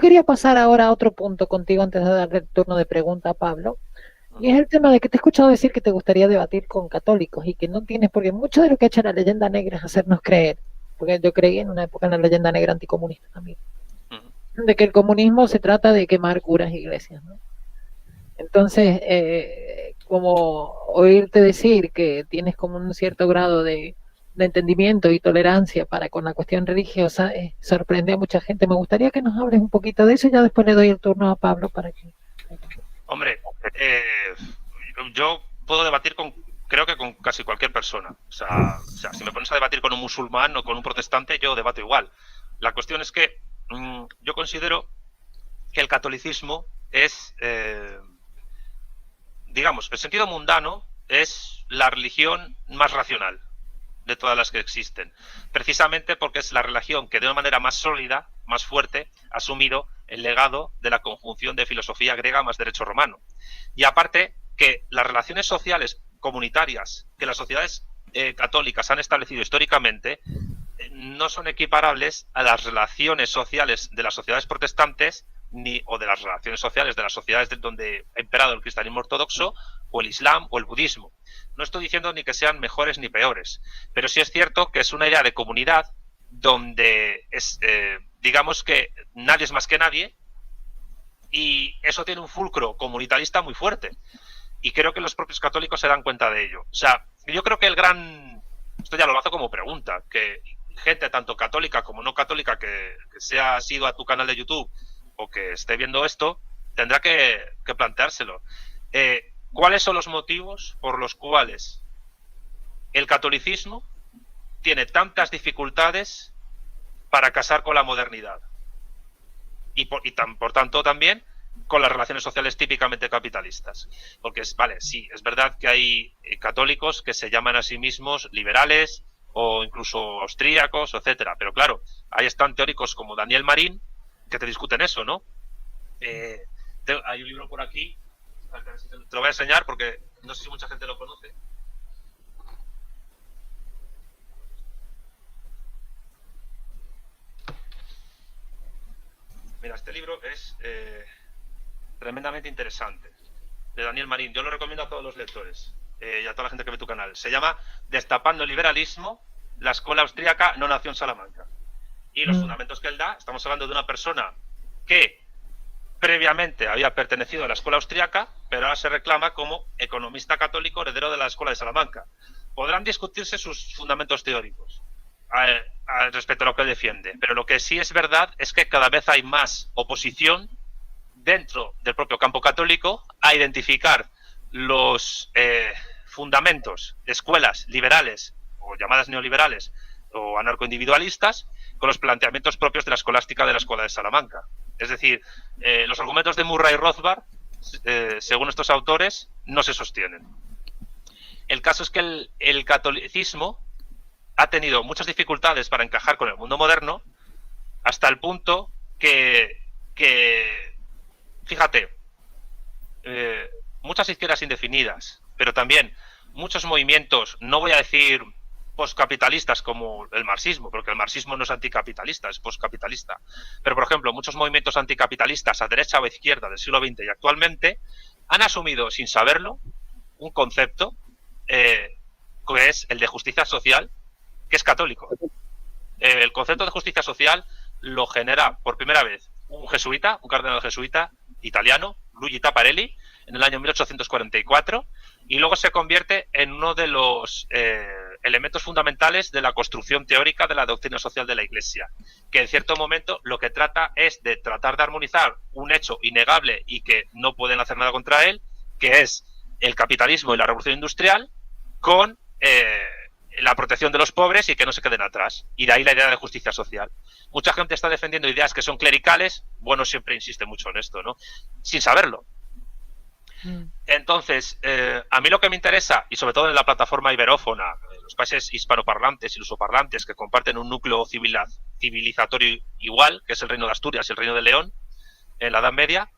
yo quería pasar ahora a otro punto contigo antes de darle el turno de pregunta a Pablo. Y es el tema de que te he escuchado decir que te gustaría debatir con católicos y que no tienes, porque mucho de lo que ha hecho la leyenda negra es hacernos creer, porque yo creí en una época en la leyenda negra anticomunista también, de que el comunismo se trata de quemar curas e iglesias, ¿no? Entonces, como oírte decir que tienes como un cierto grado de entendimiento y tolerancia para con la cuestión religiosa, sorprende a mucha gente. Me gustaría que nos hables un poquito de eso y ya después le doy el turno a Pablo para que... Hombre, yo puedo debatir creo que con casi cualquier persona. O sea, si me pones a debatir con un musulmán o con un protestante, yo debato igual. La cuestión es que yo considero que el catolicismo es, digamos, el sentido mundano es la religión más racional de todas las que existen, precisamente porque es la religión que de una manera más sólida, más fuerte, ha asumido el legado de la conjunción de filosofía griega más derecho romano. Y aparte que las relaciones sociales comunitarias que las sociedades católicas han establecido históricamente no son equiparables a las relaciones sociales de las sociedades protestantes o de las relaciones sociales de las sociedades donde ha imperado el cristianismo ortodoxo o el islam o el budismo. No estoy diciendo ni que sean mejores ni peores, pero sí es cierto que es una idea de comunidad donde digamos que nadie es más que nadie, y eso tiene un fulcro comunitarista muy fuerte. Y creo que los propios católicos se dan cuenta de ello. O sea, yo creo que esto ya lo lanzo como pregunta, que gente tanto católica como no católica que sea sido a tu canal de YouTube o que esté viendo esto, tendrá que planteárselo. ¿Cuáles son los motivos por los cuales el catolicismo tiene tantas dificultades para casar con la modernidad? Y por tanto también con las relaciones sociales típicamente capitalistas. Porque sí, es verdad que hay católicos que se llaman a sí mismos liberales o incluso austríacos, etcétera. Pero claro, ahí están teóricos como Daniel Marín que te discuten eso, ¿no? Hay un libro por aquí, te lo voy a enseñar porque no sé si mucha gente lo conoce. Mira, este libro es tremendamente interesante, de Daniel Marín. Yo lo recomiendo a todos los lectores y a toda la gente que ve tu canal. Se llama Destapando el liberalismo, la escuela austríaca no nació en Salamanca. Y los fundamentos que él da, estamos hablando de una persona que previamente había pertenecido a la escuela austríaca, pero ahora se reclama como economista católico heredero de la escuela de Salamanca. Podrán discutirse sus fundamentos teóricos respecto a lo que él defiende, pero lo que sí es verdad es que cada vez hay más oposición dentro del propio campo católico a identificar los fundamentos de escuelas liberales o llamadas neoliberales o anarcoindividualistas con los planteamientos propios de la escolástica de la escuela de Salamanca. Es decir, los argumentos de Murray y Rothbard, según estos autores, no se sostienen. El caso es que el catolicismo ha tenido muchas dificultades para encajar con el mundo moderno, hasta el punto que fíjate, muchas izquierdas indefinidas, pero también muchos movimientos, no voy a decir postcapitalistas como el marxismo, porque el marxismo no es anticapitalista, es postcapitalista. Pero, por ejemplo, muchos movimientos anticapitalistas a derecha o a izquierda del siglo XX y actualmente han asumido, sin saberlo, un concepto que es el de justicia social, que es católico. El concepto de justicia social lo genera por primera vez un jesuita, un cardenal jesuita italiano, Luigi Taparelli, en el año 1844, y luego se convierte en uno de los elementos fundamentales de la construcción teórica de la doctrina social de la Iglesia, que en cierto momento lo que trata es de tratar de armonizar un hecho innegable y que no pueden hacer nada contra él, que es el capitalismo y la revolución industrial, con la protección de los pobres y que no se queden atrás. Y de ahí la idea de justicia social. Mucha gente está defendiendo ideas que son clericales, bueno, siempre insiste mucho en esto, ¿no? Sin saberlo. Entonces, a mí lo que me interesa, y sobre todo en la plataforma iberófona, los países hispanoparlantes y lusoparlantes que comparten un núcleo civilizatorio igual, que es el Reino de Asturias y el Reino de León, en la Edad Media,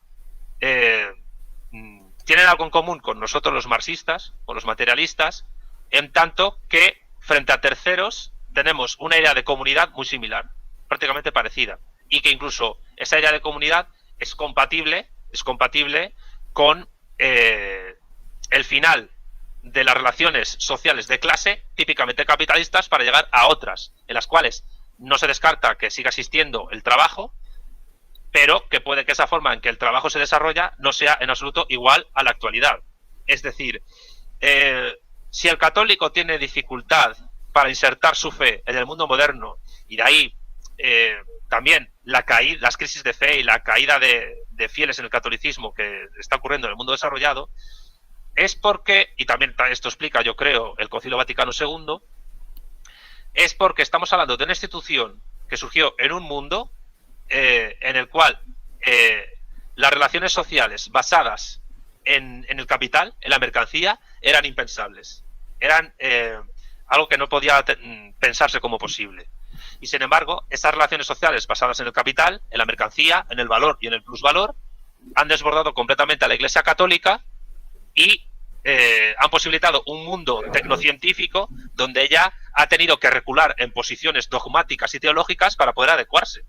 tienen algo en común con nosotros los marxistas o los materialistas, en tanto que frente a terceros tenemos una idea de comunidad muy similar, prácticamente parecida. y que incluso esa idea de comunidad es compatible con el final de las relaciones sociales de clase típicamente capitalistas para llegar a otras, en las cuales no se descarta que siga existiendo el trabajo, pero que puede que esa forma en que el trabajo se desarrolla no sea en absoluto igual a la actualidad. Es decir, si el católico tiene dificultad para insertar su fe en el mundo moderno, y de ahí también las crisis de fe y la caída de fieles en el catolicismo que está ocurriendo en el mundo desarrollado, es porque, y también esto explica, yo creo, el Concilio Vaticano II, es porque estamos hablando de una institución que surgió en un mundo en el cual las relaciones sociales basadas en el capital, en la mercancía, eran impensables. Eran algo que no podía pensarse como posible. Y sin embargo, esas relaciones sociales basadas en el capital, en la mercancía, en el valor y en el plusvalor, han desbordado completamente a la Iglesia Católica y han posibilitado un mundo tecnocientífico donde ella ha tenido que recular en posiciones dogmáticas y teológicas para poder adecuarse,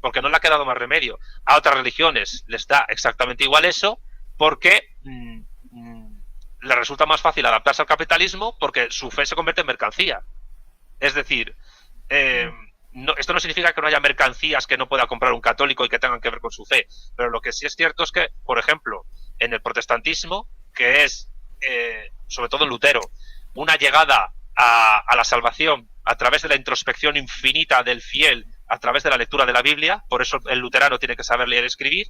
porque no le ha quedado más remedio. A otras religiones les da exactamente igual eso, porque les resulta más fácil adaptarse al capitalismo porque su fe se convierte en mercancía. Es decir, esto no significa que no haya mercancías que no pueda comprar un católico y que tengan que ver con su fe, pero lo que sí es cierto es que, por ejemplo, en el protestantismo, que es, sobre todo en Lutero, una llegada a la salvación a través de la introspección infinita del fiel, a través de la lectura de la Biblia, por eso el luterano tiene que saber leer y escribir,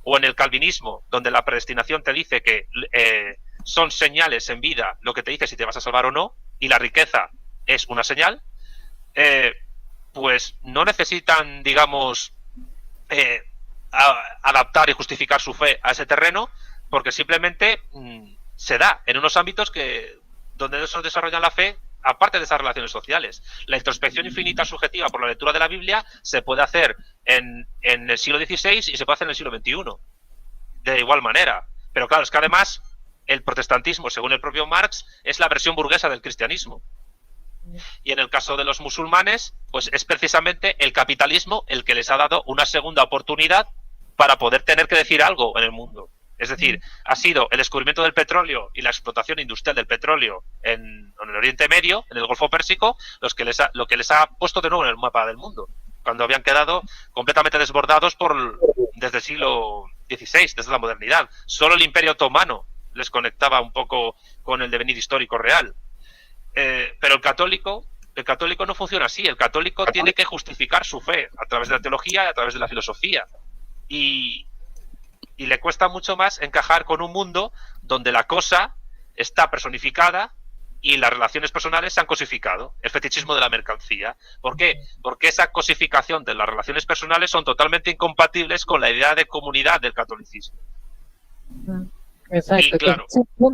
o en el calvinismo, donde la predestinación te dice que son señales en vida lo que te dice si te vas a salvar o no, y la riqueza es una señal, pues no necesitan, digamos, adaptar y justificar su fe a ese terreno, porque simplemente se da en unos ámbitos donde se desarrolla la fe, aparte de esas relaciones sociales. La introspección infinita subjetiva por la lectura de la Biblia se puede hacer en el siglo XVI y se puede hacer en el siglo XXI, de igual manera. Pero claro, es que además el protestantismo, según el propio Marx, es la versión burguesa del cristianismo. Y en el caso de los musulmanes, pues es precisamente el capitalismo el que les ha dado una segunda oportunidad para poder tener que decir algo en el mundo. Es decir, ha sido el descubrimiento del petróleo y la explotación industrial del petróleo en el Oriente Medio, en el Golfo Pérsico, lo que les ha puesto de nuevo en el mapa del mundo, cuando habían quedado completamente desbordados desde el siglo XVI, desde la modernidad. Solo el Imperio Otomano les conectaba un poco con el devenir histórico real. Pero el católico no funciona así. El católico tiene que justificar su fe a través de la teología y a través de la filosofía. Y le cuesta mucho más encajar con un mundo donde la cosa está personificada y las relaciones personales se han cosificado. El fetichismo de la mercancía. ¿Por qué? Porque esa cosificación de las relaciones personales son totalmente incompatibles con la idea de comunidad del catolicismo. Exacto, claro,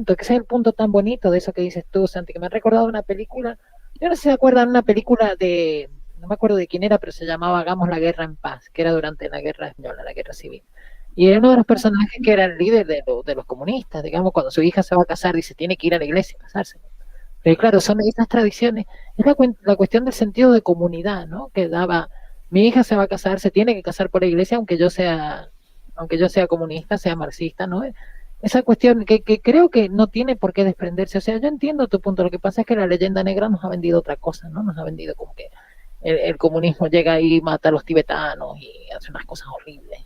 que ese es el punto tan bonito de eso que dices tú, Santi, que me ha recordado una película, yo no sé si se acuerdan, una película no me acuerdo de quién era, pero se llamaba Hagamos la guerra en paz, que era durante la guerra española, la guerra civil. Y era uno de los personajes que era el líder de los comunistas, digamos, cuando su hija se va a casar, dice, tiene que ir a la iglesia a casarse. Pero claro, son esas tradiciones, es la cuestión del sentido de comunidad, ¿no? Que daba, mi hija se va a casar, se tiene que casar por la iglesia, aunque yo sea comunista, sea marxista, ¿no? Esa cuestión que creo que no tiene por qué desprenderse. O sea, yo entiendo tu punto. Lo que pasa es que la leyenda negra nos ha vendido otra cosa, ¿no? Nos ha vendido como que el comunismo llega ahí y mata a los tibetanos y hace unas cosas horribles.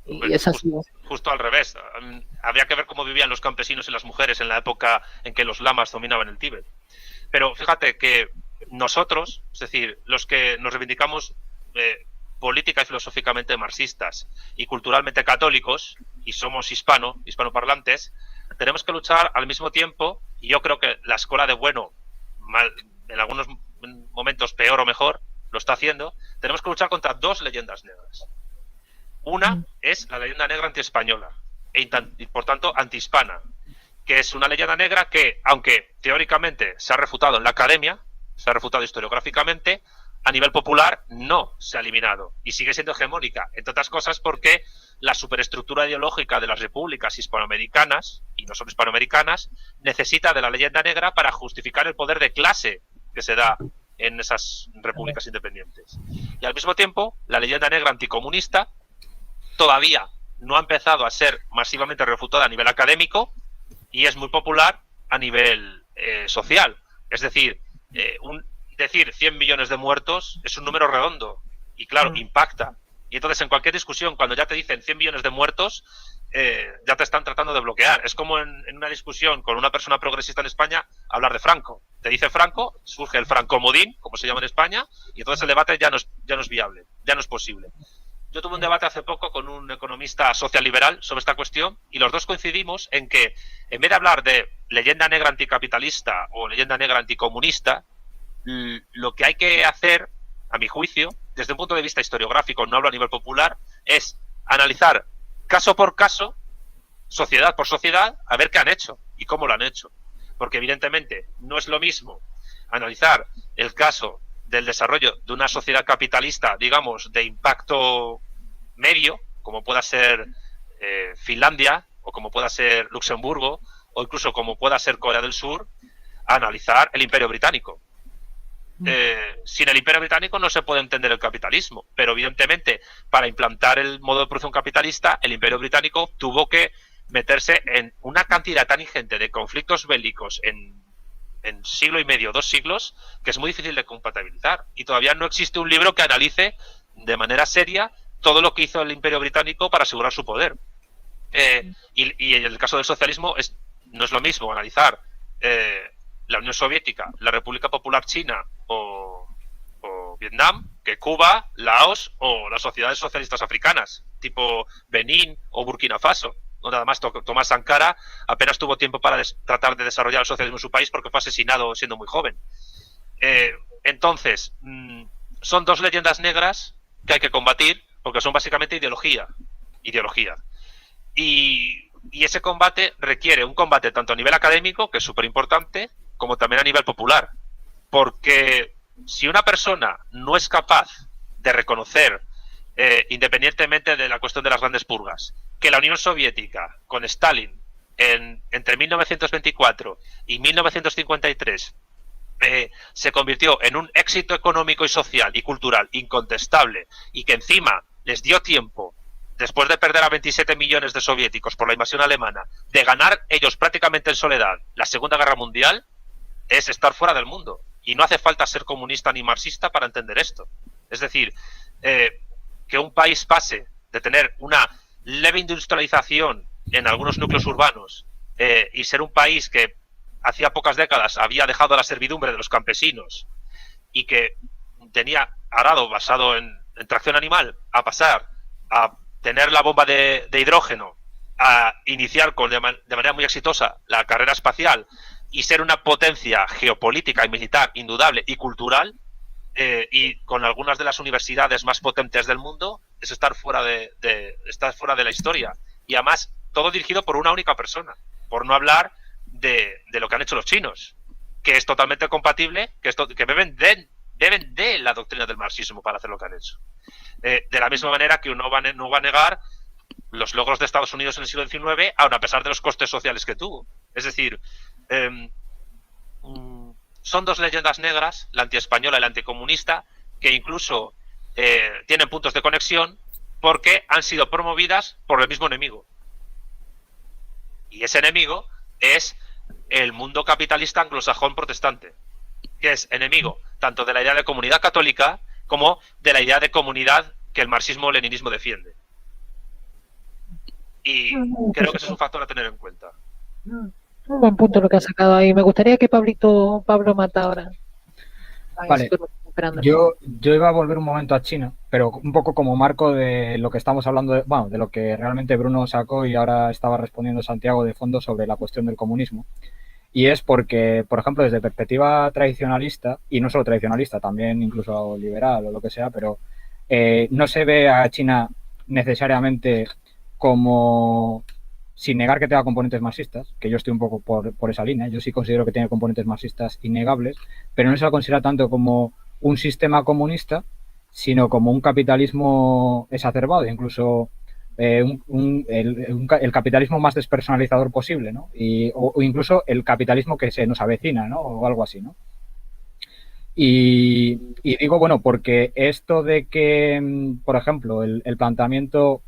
Y es así. Justo al revés. Habría que ver cómo vivían los campesinos y las mujeres en la época en que los lamas dominaban el Tíbet. Pero fíjate que nosotros, es decir, los que nos reivindicamos política y filosóficamente marxistas y culturalmente católicos, y somos hispanoparlantes, tenemos que luchar al mismo tiempo, y yo creo que la escuela de Bueno, en algunos momentos peor o mejor, lo está haciendo, tenemos que luchar contra dos leyendas negras. Una es la leyenda negra antiespañola, y por tanto antihispana, que es una leyenda negra que, aunque teóricamente se ha refutado en la academia, se ha refutado historiográficamente, a nivel popular no se ha eliminado y sigue siendo hegemónica, entre otras cosas porque la superestructura ideológica de las repúblicas hispanoamericanas, y no solo hispanoamericanas, necesita de la leyenda negra para justificar el poder de clase que se da en esas repúblicas independientes. Y al mismo tiempo, la leyenda negra anticomunista todavía no ha empezado a ser masivamente refutada a nivel académico y es muy popular a nivel social. Es decir, decir 100 millones de muertos es un número redondo y claro, impacta. Y entonces en cualquier discusión, cuando ya te dicen 100 millones de muertos, ya te están tratando de bloquear. Es como en una discusión con una persona progresista en España, hablar de Franco. Te dice Franco, surge el francomodín, como se llama en España, y entonces el debate ya no es viable, ya no es posible. Yo tuve un debate hace poco con un economista socialliberal sobre esta cuestión y los dos coincidimos en que en vez de hablar de leyenda negra anticapitalista o leyenda negra anticomunista, lo que hay que hacer, a mi juicio, desde un punto de vista historiográfico, no hablo a nivel popular, es analizar caso por caso, sociedad por sociedad, a ver qué han hecho y cómo lo han hecho. Porque evidentemente no es lo mismo analizar el caso del desarrollo de una sociedad capitalista, digamos, de impacto medio, como pueda ser Finlandia, o como pueda ser Luxemburgo, o incluso como pueda ser Corea del Sur, a analizar el Imperio Británico. Sin el Imperio Británico no se puede entender el capitalismo, pero evidentemente para implantar el modo de producción capitalista, el Imperio Británico tuvo que meterse en una cantidad tan ingente de conflictos bélicos en siglo y medio, 2 siglos, que es muy difícil de compatibilizar. Y todavía no existe un libro que analice de manera seria todo lo que hizo el Imperio Británico para asegurar su poder. Y en el caso del socialismo no es lo mismo analizar la Unión Soviética, la República Popular China o Vietnam, que Cuba, Laos o las sociedades socialistas africanas, tipo Benín o Burkina Faso, donde además Tomás Sankara apenas tuvo tiempo para tratar de desarrollar el socialismo en su país porque fue asesinado siendo muy joven. Entonces, son dos leyendas negras que hay que combatir porque son básicamente ideología. Y ese combate requiere un combate tanto a nivel académico, que es súper importante, como también a nivel popular. Porque si una persona no es capaz de reconocer, independientemente de la cuestión de las grandes purgas, que la Unión Soviética, con Stalin, entre 1924 y 1953, se convirtió en un éxito económico y social y cultural incontestable, y que encima les dio tiempo, después de perder a 27 millones de soviéticos por la invasión alemana, de ganar ellos prácticamente en soledad la Segunda Guerra Mundial, es estar fuera del mundo. Y no hace falta ser comunista ni marxista para entender esto. Es decir, que un país pase de tener una leve industrialización en algunos núcleos urbanos y ser un país que hacía pocas décadas había dejado la servidumbre de los campesinos y que tenía arado basado en tracción animal, a pasar a tener la bomba de hidrógeno, a iniciar de manera muy exitosa la carrera espacial y ser una potencia geopolítica y militar indudable y cultural, y con algunas de las universidades más potentes del mundo, es estar fuera estar fuera de la historia. Y además, todo dirigido por una única persona. Por no hablar de lo que han hecho los chinos, que es totalmente compatible, que beben de la doctrina del marxismo para hacer lo que han hecho. De la misma manera que uno no va a negar los logros de Estados Unidos en el siglo XIX, aun a pesar de los costes sociales que tuvo. Es decir, son dos leyendas negras, la antiespañola y la anticomunista, que incluso tienen puntos de conexión porque han sido promovidas por el mismo enemigo. Y ese enemigo es el mundo capitalista anglosajón protestante, que es enemigo tanto de la idea de comunidad católica como de la idea de comunidad que el marxismo-leninismo defiende. Y creo que ese es un factor a tener en cuenta. Un buen punto lo que ha sacado ahí. Me gustaría que Pablo mata ahora. Vale, yo iba a volver un momento a China, pero un poco como marco de lo que estamos hablando, de lo que realmente Bruno sacó y ahora estaba respondiendo Santiago de fondo sobre la cuestión del comunismo. Y es porque, por ejemplo, desde perspectiva tradicionalista, y no solo tradicionalista, también incluso liberal o lo que sea, pero no se ve a China necesariamente como, sin negar que tenga componentes marxistas, que yo estoy un poco por esa línea, yo sí considero que tiene componentes marxistas innegables, pero no se la considera tanto como un sistema comunista, sino como un capitalismo exacerbado, incluso el capitalismo más despersonalizador posible, ¿no? O incluso el capitalismo que se nos avecina, ¿no? O algo así, ¿no? Y digo, bueno, porque esto de que, por ejemplo, el planteamiento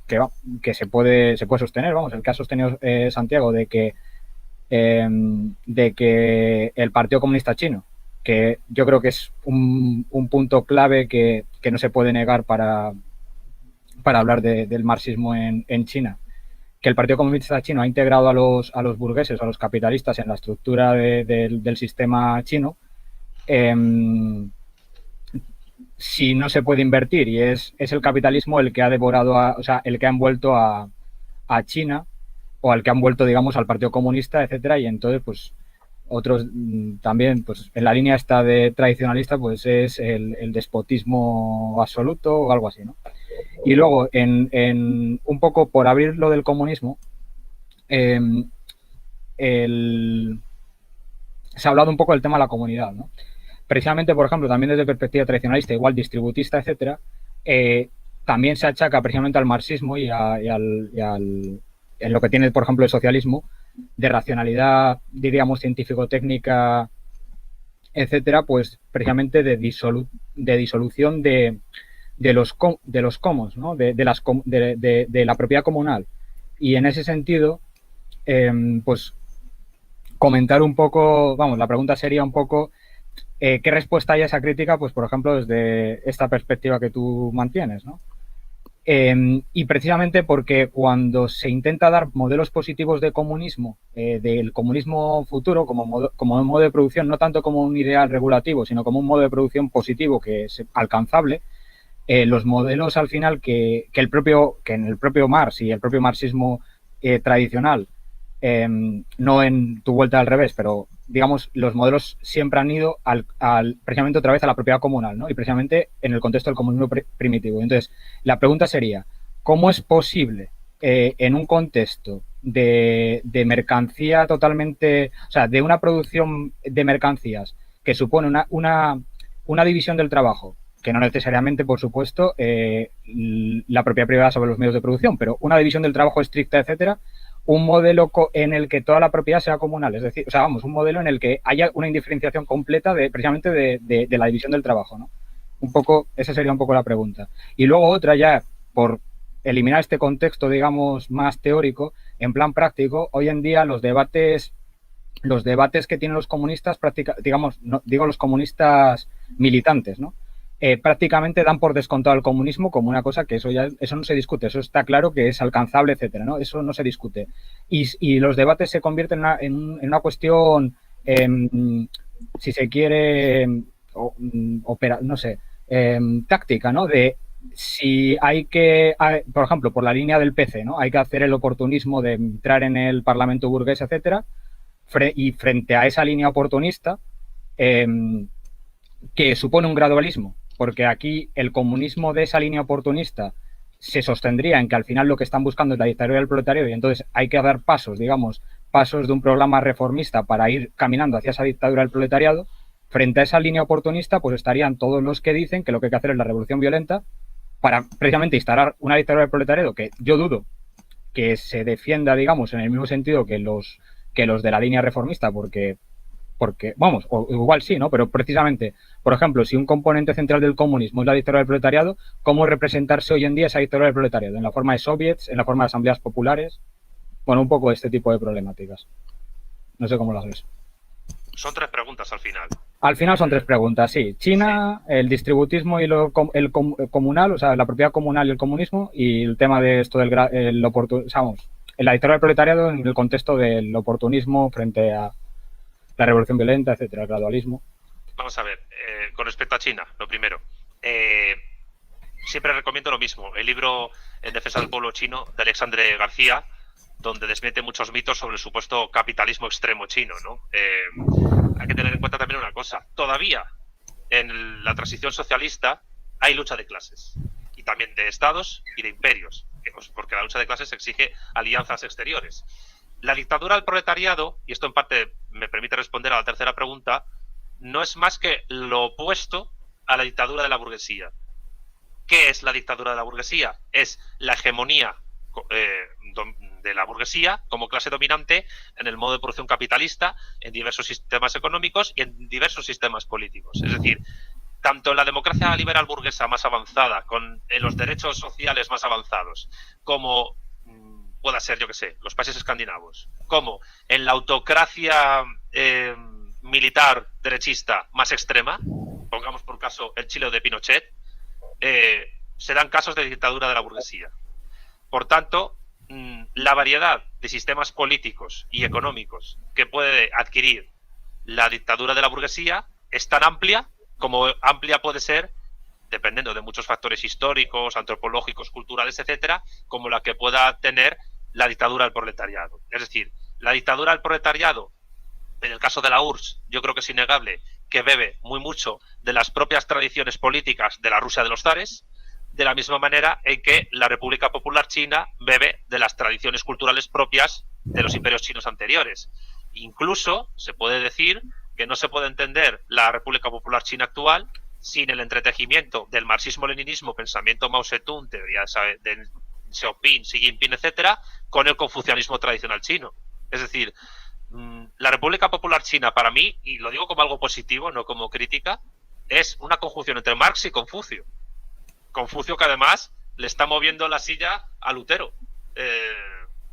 que se puede sostener, vamos, el que ha sostenido Santiago, de que el Partido Comunista Chino, que yo creo que es un punto clave que no se puede negar para hablar del marxismo en China, que el Partido Comunista Chino ha integrado a los burgueses, a los capitalistas en la estructura del sistema chino. Si no se puede invertir, y es el capitalismo el que ha devorado, o sea, el que ha envuelto a China, o al que han vuelto, digamos, al Partido Comunista, etcétera, y entonces, pues, otros también, pues, en la línea esta de tradicionalista, pues es el despotismo absoluto o algo así, ¿no? Y luego, un poco por abrir lo del comunismo, se ha hablado un poco del tema de la comunidad, ¿no? Precisamente, por ejemplo, también desde perspectiva tradicionalista, igual distributista, etcétera, también se achaca precisamente al marxismo y en lo que tiene, por ejemplo, el socialismo, de racionalidad, diríamos, científico-técnica, etcétera, pues precisamente de disolución de los comos, ¿no? de la propiedad comunal. Y en ese sentido, pues comentar un poco, vamos, la pregunta sería un poco ¿qué respuesta hay a esa crítica? Pues, por ejemplo, desde esta perspectiva que tú mantienes, ¿no? Y precisamente porque cuando se intenta dar modelos positivos de comunismo, del comunismo futuro como un modo de producción, no tanto como un ideal regulativo, sino como un modo de producción positivo que es alcanzable, los modelos al final que en el propio Marx y el propio marxismo tradicional, no en tu vuelta al revés, pero digamos, los modelos siempre han ido precisamente otra vez a la propiedad comunal, ¿no? Y precisamente en el contexto del comunismo primitivo. Entonces, la pregunta sería, ¿cómo es posible en un contexto de mercancía totalmente, o sea, de una producción de mercancías que supone una división del trabajo, que no necesariamente, por supuesto, la propiedad privada sobre los medios de producción, pero una división del trabajo estricta, etcétera, un modelo en el que toda la propiedad sea comunal, es decir, o sea, vamos, un modelo en el que haya una indiferenciación completa precisamente de la división del trabajo, ¿no? Un poco, esa sería un poco la pregunta. Y luego otra ya, por eliminar este contexto, digamos, más teórico, en plan práctico, hoy en día los debates que tienen los comunistas, digamos, no, digo los comunistas militantes, ¿no? Prácticamente dan por descontado el comunismo como una cosa que eso no se discute, eso está claro que es alcanzable, etcétera, ¿no? Eso no se discute. Y los debates se convierten en una cuestión, si se quiere, no sé, táctica, ¿no? De si por ejemplo, por la línea del PC, ¿no? Hay que hacer el oportunismo de entrar en el Parlamento burgués, etcétera, y frente a esa línea oportunista, que supone un gradualismo, porque aquí el comunismo de esa línea oportunista se sostendría en que al final lo que están buscando es la dictadura del proletariado y entonces hay que dar pasos, digamos, pasos de un programa reformista para ir caminando hacia esa dictadura del proletariado. Frente a esa línea oportunista, pues estarían todos los que dicen que lo que hay que hacer es la revolución violenta para precisamente instalar una dictadura del proletariado que yo dudo que se defienda, digamos, en el mismo sentido que los de la línea reformista, porque vamos, o igual sí, ¿no? Pero precisamente, por ejemplo, si un componente central del comunismo es la dictadura del proletariado, ¿cómo representarse hoy en día esa dictadura del proletariado? ¿En la forma de soviets? ¿En la forma de asambleas populares? Bueno, un poco este tipo de problemáticas. No sé cómo las ves. Son 3 preguntas al final. Al final son 3 preguntas, sí. China, sí. El distributismo y el comunal, o sea, la propiedad comunal y el comunismo, y el tema de esto del oportunismo, la dictadura del proletariado en el contexto del oportunismo frente a la revolución violenta, etcétera, el gradualismo. Vamos a ver, con respecto a China, lo primero. Siempre recomiendo lo mismo, el libro En defensa del pueblo chino, de Alexandre García, donde desmiente muchos mitos sobre el supuesto capitalismo extremo chino, ¿no? Hay que tener en cuenta también una cosa. Todavía en la transición socialista hay lucha de clases, y también de estados y de imperios, porque la lucha de clases exige alianzas exteriores. La dictadura del proletariado, y esto en parte me permite responder a la tercera pregunta, no es más que lo opuesto a la dictadura de la burguesía. ¿Qué es la dictadura de la burguesía? Es la hegemonía de la burguesía como clase dominante en el modo de producción capitalista, en diversos sistemas económicos y en diversos sistemas políticos. Es decir, tanto en la democracia liberal burguesa más avanzada, con los derechos sociales más avanzados, como pueda ser, yo que sé, los países escandinavos, como en la autocracia militar derechista más extrema, pongamos por caso el Chile de Pinochet, se dan casos de dictadura de la burguesía. Por tanto, la variedad de sistemas políticos y económicos que puede adquirir la dictadura de la burguesía es tan amplia como amplia puede ser, dependiendo de muchos factores históricos, antropológicos, culturales, etcétera, como la que pueda tener la dictadura del proletariado. Es decir, la dictadura del proletariado, en el caso de la URSS, yo creo que es innegable que bebe muy mucho de las propias tradiciones políticas de la Rusia de los zares, de la misma manera en que la República Popular China bebe de las tradiciones culturales propias de los imperios chinos anteriores. Incluso se puede decir que no se puede entender la República Popular China actual sin el entretejimiento del marxismo-leninismo, pensamiento Mao Zedong, teoría de Xiaoping, Xi Jinping, etcétera, con el confucianismo tradicional chino. Es decir, la República Popular China, para mí, y lo digo como algo positivo, no como crítica, es una conjunción entre Marx y Confucio. Confucio que además le está moviendo la silla a Lutero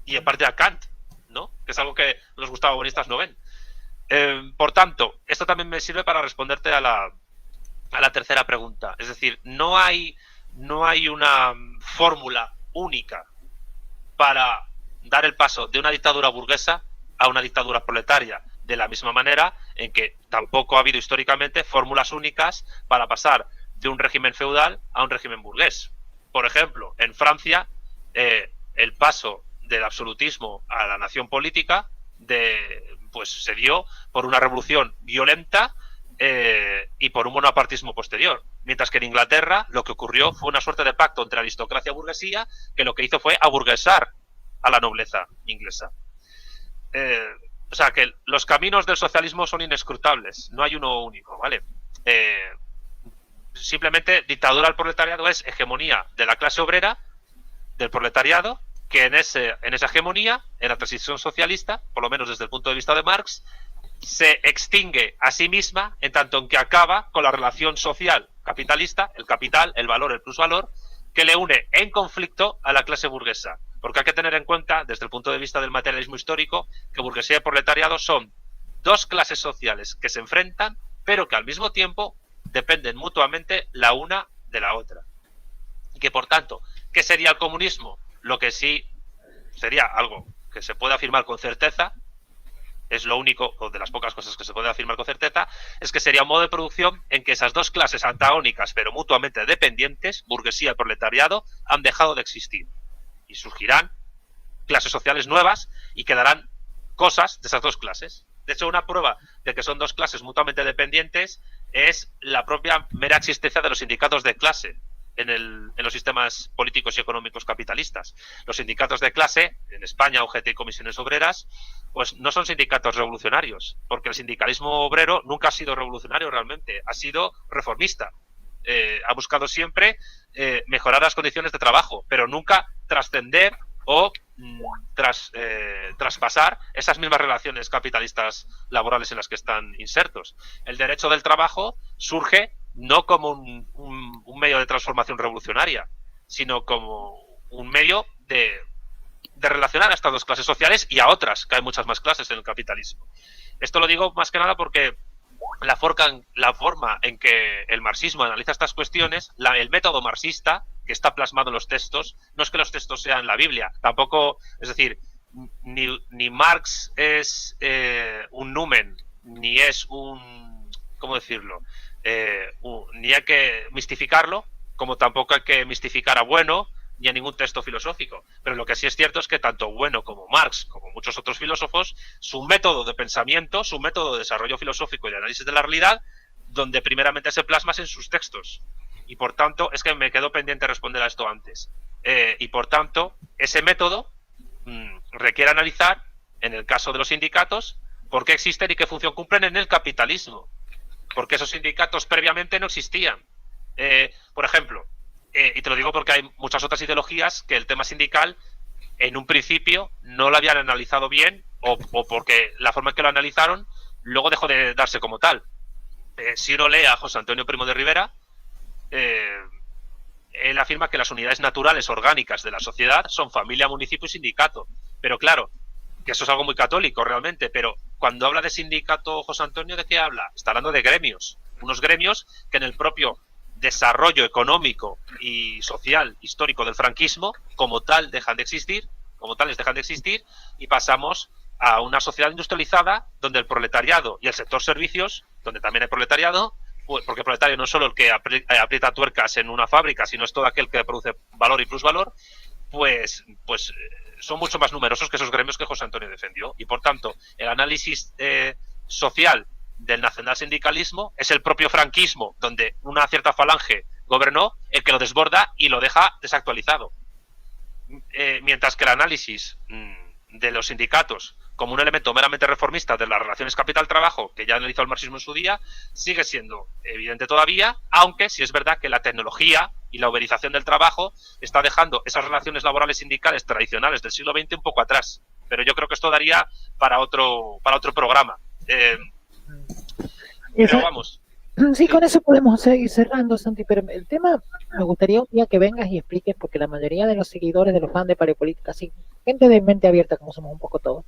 y en parte a Kant, ¿no? Que es algo que los gustavonistas no ven. Por tanto, esto también me sirve para responderte a la tercera pregunta. Es decir, no hay una fórmula única para dar el paso de una dictadura burguesa a una dictadura proletaria, de la misma manera en que tampoco ha habido históricamente fórmulas únicas para pasar de un régimen feudal a un régimen burgués. Por ejemplo, en Francia, el paso del absolutismo a la nación política pues se dio por una revolución violenta y por un monopartismo posterior. Mientras que en Inglaterra lo que ocurrió fue una suerte de pacto entre aristocracia y burguesía que lo que hizo fue aburguesar a la nobleza inglesa. O sea que los caminos del socialismo son inescrutables, no hay uno único, ¿vale? Simplemente dictadura al proletariado es hegemonía de la clase obrera, del proletariado, que en esa hegemonía, en la transición socialista, por lo menos desde el punto de vista de Marx, se extingue a sí misma en tanto en que acaba con la relación social capitalista, el capital, el valor, el plusvalor, que le une en conflicto a la clase burguesa. Porque hay que tener en cuenta, desde el punto de vista del materialismo histórico, que burguesía y proletariado son dos clases sociales que se enfrentan, pero que al mismo tiempo dependen mutuamente la una de la otra. Y que, por tanto, ¿qué sería el comunismo? Lo que sí sería algo que se puede afirmar con certeza, es lo único, o de las pocas cosas que se puede afirmar con certeza, es que sería un modo de producción en que esas dos clases antagónicas, pero mutuamente dependientes, burguesía y proletariado, han dejado de existir. Y surgirán clases sociales nuevas y quedarán cosas de esas dos clases. De hecho, una prueba de que son dos clases mutuamente dependientes es la propia mera existencia de los sindicatos de clase en los sistemas políticos y económicos capitalistas. Los sindicatos de clase, en España, UGT y Comisiones Obreras, pues no son sindicatos revolucionarios, porque el sindicalismo obrero nunca ha sido revolucionario realmente, ha sido reformista. Ha buscado siempre mejorar las condiciones de trabajo, pero nunca trascender o traspasar esas mismas relaciones capitalistas laborales en las que están insertos. El derecho del trabajo surge no como un medio de transformación revolucionaria, sino como un medio de relacionar a estas dos clases sociales y a otras, que hay muchas más clases en el capitalismo. Esto lo digo más que nada porque la forma en que el marxismo analiza estas cuestiones, el método marxista que está plasmado en los textos, no es que los textos sean la Biblia, tampoco, es decir, ni Marx es un numen, ni es un, ¿cómo decirlo? Ni hay que mistificarlo, como tampoco hay que mistificar a Bueno ni a ningún texto filosófico. Pero lo que sí es cierto es que tanto Bueno como Marx, como muchos otros filósofos, su método de pensamiento, su método de desarrollo filosófico y de análisis de la realidad, donde primeramente se plasma en sus textos. Y por tanto, es que me quedó pendiente responder a esto antes. Y por tanto, ese método requiere analizar, en el caso de los sindicatos, por qué existen y qué función cumplen en el capitalismo. Porque esos sindicatos previamente no existían. Por ejemplo, y te lo digo porque hay muchas otras ideologías que el tema sindical en un principio no lo habían analizado bien o porque la forma en que lo analizaron luego dejó de darse como tal. Si uno lee a José Antonio Primo de Rivera, él afirma que las unidades naturales orgánicas de la sociedad son familia, municipio y sindicato. Pero claro, que eso es algo muy católico realmente, pero cuando habla de sindicato José Antonio, ¿de qué habla? Está hablando de gremios. Unos gremios que en el propio desarrollo económico y social histórico del franquismo, como tal, dejan de existir, y pasamos a una sociedad industrializada donde el proletariado y el sector servicios, donde también hay proletariado, porque el proletario no es solo el que aprieta tuercas en una fábrica, sino es todo aquel que produce valor y plusvalor, pues son mucho más numerosos que esos gremios que José Antonio defendió. Y por tanto, el análisis social del nacionalsindicalismo es el propio franquismo, donde una cierta falange gobernó, el que lo desborda y lo deja desactualizado. Mientras que el análisis de los sindicatos como un elemento meramente reformista de las relaciones capital-trabajo, que ya analizó el marxismo en su día, sigue siendo evidente todavía, aunque sí es verdad que la tecnología y la uberización del trabajo está dejando esas relaciones laborales sindicales tradicionales del siglo XX un poco atrás. Pero yo creo que esto daría para otro programa. Pero vamos. Sí, con eso podemos seguir cerrando, Santi, pero el tema, me gustaría un día que vengas y expliques, porque la mayoría de los seguidores, de los fans de Paleopolítica, sí, gente de mente abierta, como somos un poco todos,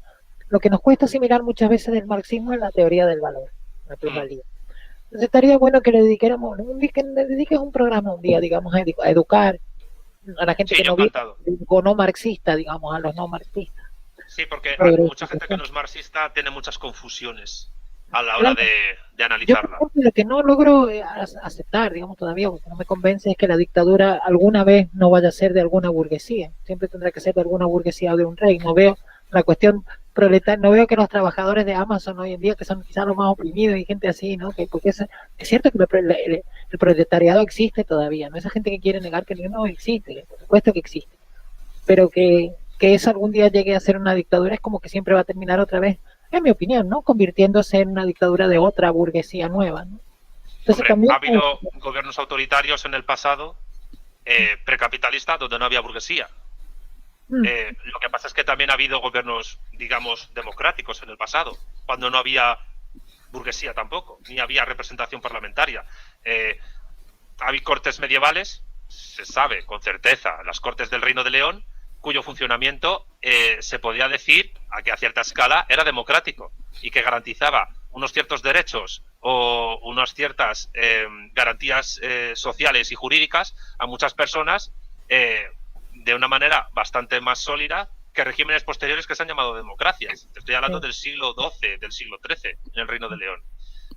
lo que nos cuesta asimilar muchas veces del marxismo es la teoría del valor, la plusvalía. Entonces estaría bueno que le dediques un programa un día, digamos, a educar a la gente que no vive, o no marxista, digamos, a los no marxistas. Sí, porque mucha gente que no es marxista tiene muchas confusiones a la hora de analizarla. Yo lo que no logro aceptar, digamos, todavía, porque no me convence, es que la dictadura alguna vez no vaya a ser de alguna burguesía. Siempre tendrá que ser de alguna burguesía o de un rey. No veo la cuestión proletaria, no veo que los trabajadores de Amazon hoy en día, que son quizás los más oprimidos y gente así, ¿no? Porque es cierto que el proletariado existe todavía, ¿no? Esa gente que quiere negar que no existe, por supuesto que existe. Pero que eso algún día llegue a ser una dictadura es como que siempre va a terminar otra vez, en mi opinión, ¿no? Convirtiéndose en una dictadura de otra burguesía nueva, ¿no? Entonces, también ha habido gobiernos autoritarios en el pasado precapitalista donde no había burguesía. Lo que pasa es que también ha habido gobiernos, digamos, democráticos en el pasado, cuando no había burguesía tampoco, ni había representación parlamentaria. Hay cortes medievales, se sabe con certeza, las cortes del Reino de León, cuyo funcionamiento se podía decir a cierta escala era democrático y que garantizaba unos ciertos derechos o unas ciertas garantías sociales y jurídicas a muchas personas de una manera bastante más sólida que regímenes posteriores que se han llamado democracias. Estoy hablando del siglo XII, del siglo XIII en el Reino de León.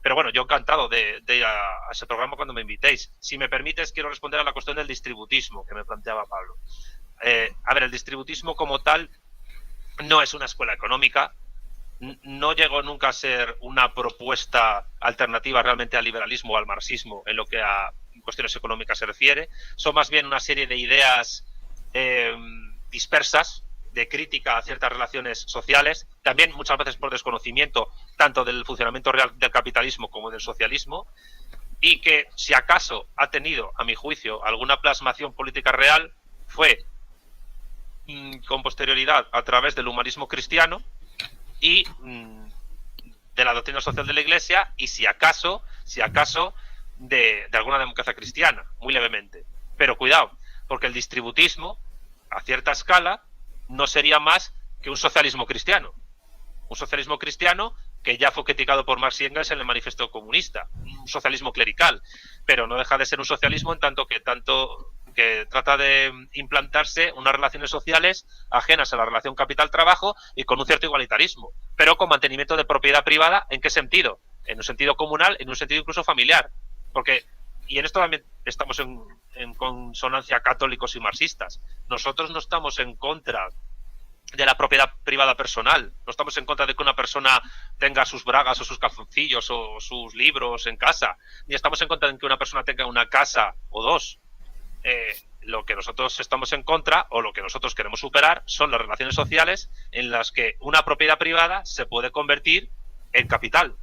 Pero bueno, yo encantado de ir a ese programa cuando me invitéis. Si me permites, quiero responder a la cuestión del distributismo que me planteaba Pablo. A ver, el distributismo como tal no es una escuela económica, no llegó nunca a ser una propuesta alternativa realmente al liberalismo o al marxismo en lo que a cuestiones económicas se refiere. Son más bien una serie de ideas dispersas de crítica a ciertas relaciones sociales, también muchas veces por desconocimiento tanto del funcionamiento real del capitalismo como del socialismo, y que si acaso ha tenido, a mi juicio, alguna plasmación política real, fue con posterioridad a través del humanismo cristiano y de la doctrina social de la Iglesia, y si acaso de alguna democracia cristiana, muy levemente. Pero cuidado, porque el distributismo, a cierta escala, no sería más que un socialismo cristiano. Un socialismo cristiano que ya fue criticado por Marx y Engels en el Manifiesto Comunista. Un socialismo clerical, pero no deja de ser un socialismo en tanto que trata de implantarse unas relaciones sociales ajenas a la relación capital-trabajo y con un cierto igualitarismo, pero con mantenimiento de propiedad privada. ¿En qué sentido? En un sentido comunal, en un sentido incluso familiar. Porque, y en esto también estamos en consonancia católicos y marxistas, nosotros no estamos en contra de la propiedad privada personal, no estamos en contra de que una persona tenga sus bragas o sus calzoncillos o sus libros en casa, ni estamos en contra de que una persona tenga una casa o dos. Lo que nosotros estamos en contra o lo que nosotros queremos superar son las relaciones sociales en las que una propiedad privada se puede convertir en capital.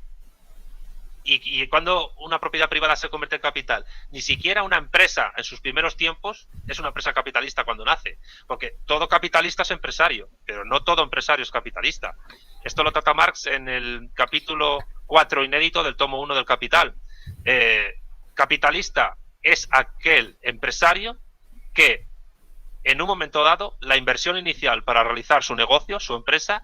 Y cuando una propiedad privada se convierte en capital, ni siquiera una empresa en sus primeros tiempos es una empresa capitalista cuando nace, porque todo capitalista es empresario, pero no todo empresario es capitalista. Esto lo trata Marx en el capítulo 4 inédito del tomo 1 del Capital. Capitalista es aquel empresario que en un momento dado la inversión inicial para realizar su negocio, su empresa,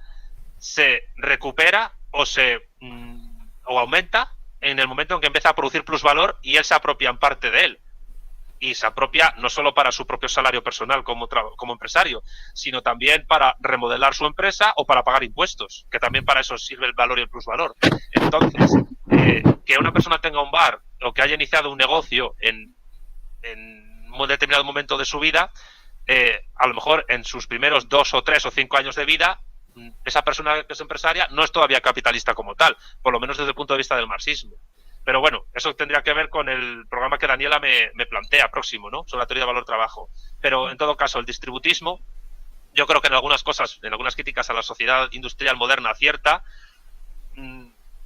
se recupera o aumenta en el momento en que empieza a producir plusvalor y él se apropia en parte de él. Y se apropia no solo para su propio salario personal como empresario, sino también para remodelar su empresa o para pagar impuestos, que también para eso sirve el valor y el plusvalor. Entonces, que una persona tenga un bar o que haya iniciado un negocio en un determinado momento de su vida, a lo mejor en sus primeros 2 o 3 o 5 años de vida, esa persona que es empresaria no es todavía capitalista como tal, por lo menos desde el punto de vista del marxismo. Pero bueno, eso tendría que ver con el programa que Daniela me plantea próximo, ¿no? Sobre la teoría de valor-trabajo. Pero en todo caso, el distributismo, yo creo que en algunas cosas, en algunas críticas a la sociedad industrial moderna acierta.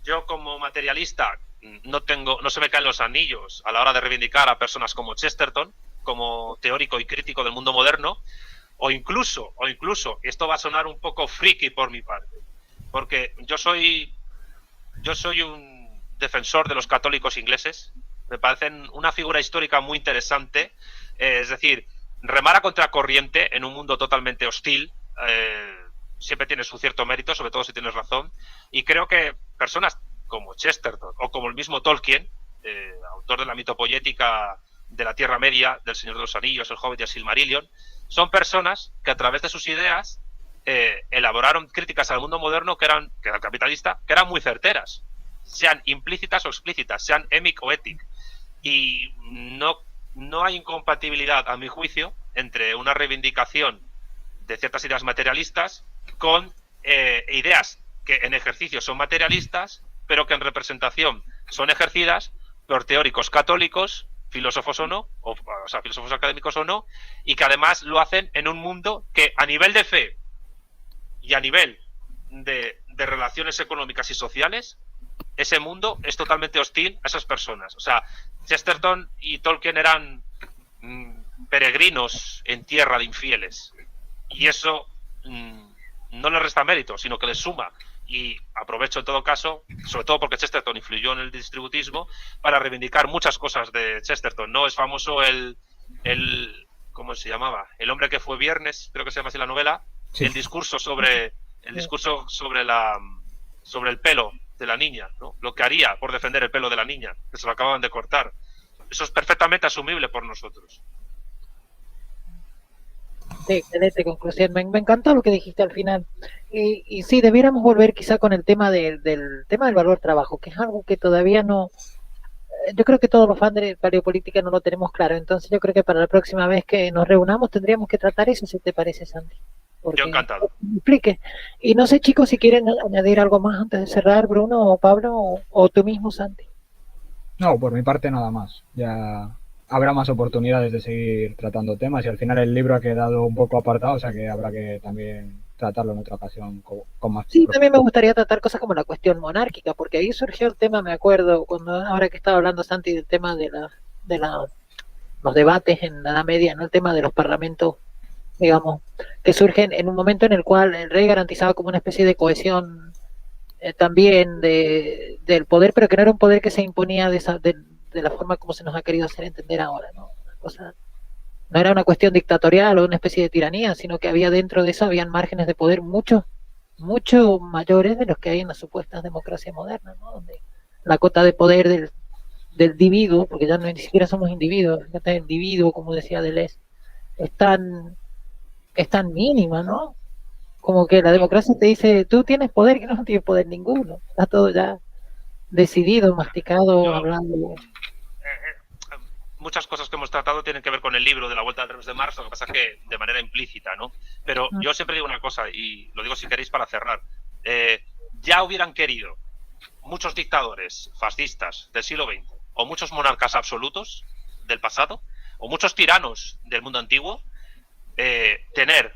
Yo como materialista no se me caen los anillos a la hora de reivindicar a personas como Chesterton, como teórico y crítico del mundo moderno, o incluso, esto va a sonar un poco friki por mi parte, porque yo soy un defensor de los católicos ingleses. Me parecen una figura histórica muy interesante, es decir, remar a contracorriente en un mundo totalmente hostil, siempre tiene su cierto mérito, sobre todo si tienes razón, y creo que personas como Chesterton o como el mismo Tolkien, autor de la mitopoética de la Tierra Media, del Señor de los Anillos, el Hobbit y el Silmarillion, son personas que a través de sus ideas elaboraron críticas al mundo moderno que era capitalista, que eran muy certeras, sean implícitas o explícitas, sean emic o etic. Y no hay incompatibilidad, a mi juicio, entre una reivindicación de ciertas ideas materialistas con ideas que en ejercicio son materialistas, pero que en representación son ejercidas por teóricos católicos, filósofos o no, o sea, filósofos académicos o no, y que además lo hacen en un mundo que a nivel de fe y a nivel de relaciones económicas y sociales, ese mundo es totalmente hostil a esas personas. O sea, Chesterton y Tolkien eran peregrinos en tierra de infieles, y eso no les resta mérito, sino que les suma. Y aprovecho en todo caso, sobre todo porque Chesterton influyó en el distributismo, para reivindicar muchas cosas de Chesterton, ¿no? Es famoso el ¿cómo se llamaba? El hombre que fue viernes, creo que se llama así la novela, sí. El discurso sobre el pelo de la niña, ¿no? Lo que haría por defender el pelo de la niña, que se lo acababan de cortar. Eso es perfectamente asumible por nosotros. Sí, excelente conclusión. Me encantó lo que dijiste al final. Y sí, debiéramos volver quizá con el tema del tema del valor trabajo, que es algo que todavía no... Yo creo que todos los fans de paleopolítica no lo tenemos claro. Entonces yo creo que para la próxima vez que nos reunamos tendríamos que tratar eso, si te parece, Santi. Yo encantado. Me explique. Y no sé, chicos, si quieren añadir algo más antes de cerrar, Bruno o Pablo, o tú mismo, Santi. No, por mi parte nada más. Ya habrá más oportunidades de seguir tratando temas y al final el libro ha quedado un poco apartado, o sea que habrá que también tratarlo en otra ocasión con más. Sí, también me gustaría tratar cosas como la cuestión monárquica, porque ahí surgió el tema, me acuerdo, ahora que estaba hablando Santi del tema de los debates en la Edad Media, ¿no? El tema de los parlamentos, digamos, que surgen en un momento en el cual el rey garantizaba como una especie de cohesión también del poder, pero que no era un poder que se imponía de la forma como se nos ha querido hacer entender ahora, ¿no? No era una cuestión dictatorial o una especie de tiranía, sino que había dentro de eso, habían márgenes de poder mucho mayores de los que hay en las supuestas democracias modernas, ¿no? Donde la cota de poder del individuo, porque ya ni siquiera somos individuos, ya el individuo, como decía Deleuze, es tan mínima, ¿no? Como que la democracia te dice, tú tienes poder, que no tienes poder ninguno, está todo ya decidido, masticado, hablando. Muchas cosas que hemos tratado tienen que ver con el libro de la Vuelta al Revés de Marx, lo que pasa es que de manera implícita, ¿no? Pero yo siempre digo una cosa, y lo digo si queréis para cerrar. Ya hubieran querido muchos dictadores fascistas del siglo XX, o muchos monarcas absolutos del pasado, o muchos tiranos del mundo antiguo, tener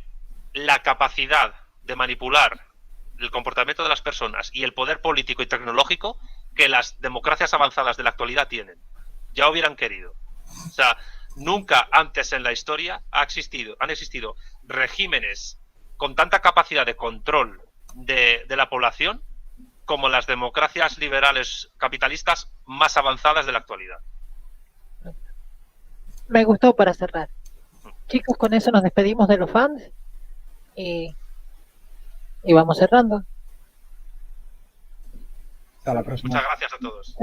la capacidad de manipular el comportamiento de las personas y el poder político y tecnológico que las democracias avanzadas de la actualidad tienen. Ya hubieran querido. O sea, nunca antes en la historia han existido regímenes con tanta capacidad de control de la población como las democracias liberales capitalistas más avanzadas de la actualidad. Me gustó para cerrar. Chicos, con eso nos despedimos de los fans y vamos cerrando. Hasta la próxima. Muchas gracias a todos.